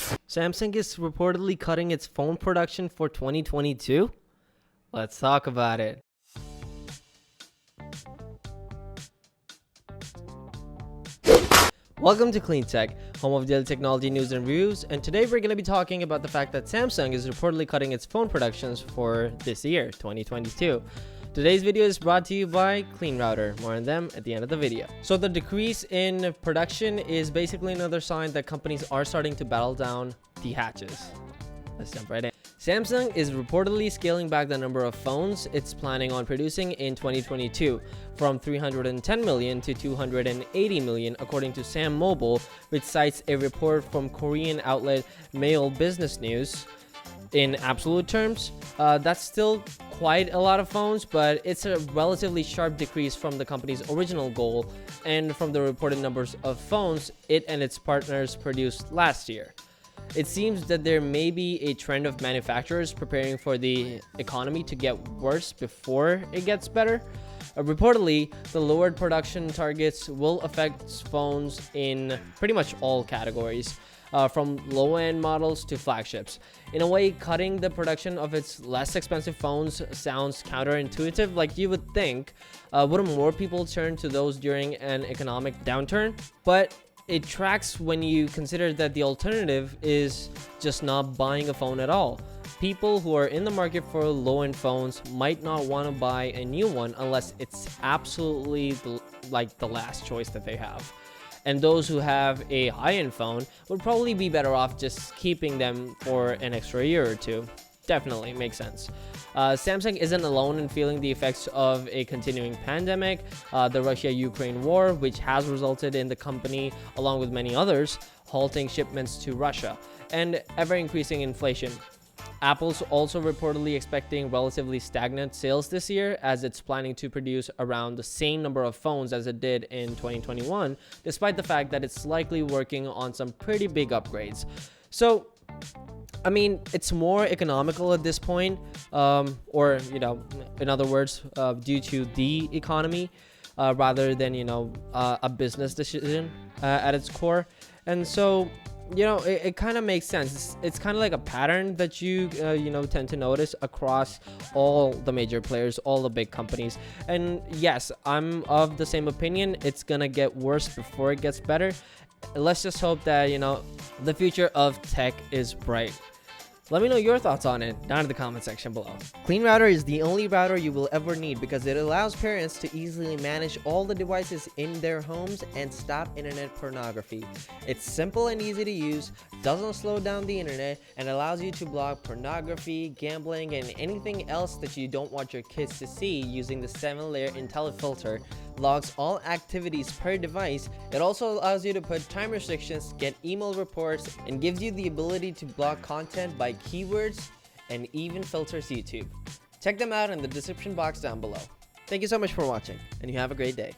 Samsung is reportedly cutting its phone production for 2022? Let's talk about it. Welcome to Clean Tech, home of daily technology news and reviews, and today we're going to be talking about the fact that Samsung is reportedly cutting its phone productions for this year, 2022. Today's video is brought to you by Clean Router. More on them at the end of the video. So the decrease in production is basically another sign that companies are starting to battle down the hatches. Let's jump right in. Samsung is reportedly scaling back the number of phones it's planning on producing in 2022 from 310 million to 280 million, according to SamMobile, which cites a report from Korean outlet Maeil Business News. In absolute terms, that's still quite a lot of phones, but it's a relatively sharp decrease from the company's original goal and from the reported numbers of phones it and its partners produced last year. It seems that there may be a trend of manufacturers preparing for the economy to get worse before it gets better. Reportedly, the lowered production targets will affect phones in pretty much all categories, from low-end models to flagships. In a way, cutting the production of its less expensive phones sounds counterintuitive. Like, you would think, wouldn't more people turn to those during an economic downturn? But it tracks when you consider that the alternative is just not buying a phone at all. People who are in the market for low-end phones might not want to buy a new one unless it's absolutely the last choice that they have. And those who have a high-end phone would probably be better off just keeping them for an extra year or two. Definitely makes sense. Samsung isn't alone in feeling the effects of a continuing pandemic, the Russia-Ukraine war, which has resulted in the company, along with many others, halting shipments to Russia, and ever-increasing inflation. Apple's also reportedly expecting relatively stagnant sales this year, as it's planning to produce around the same number of phones as it did in 2021, despite the fact that it's likely working on some pretty big upgrades. So, I mean, it's more economical at this point, or, in other words, due to the economy, rather than, a business decision at its core. And so, it kind of makes sense. It's kind of like a pattern that you tend to notice across all the major players, all the big companies. And yes, I'm of the same opinion. It's gonna get worse before it gets better. Let's just hope that the future of tech is bright. Let me know your thoughts on it down in the comment section below. Clean Router is the only router you will ever need because it allows parents to easily manage all the devices in their homes and stop internet pornography. It's simple and easy to use, doesn't slow down the internet, and allows you to block pornography, gambling, and anything else that you don't want your kids to see using the 7-layer IntelliFilter. Logs all activities per device. It also allows you to put time restrictions, get email reports, and gives you the ability to block content by keywords and even filters YouTube. Check them out in the description box down below. Thank you so much for watching, and you have a great day.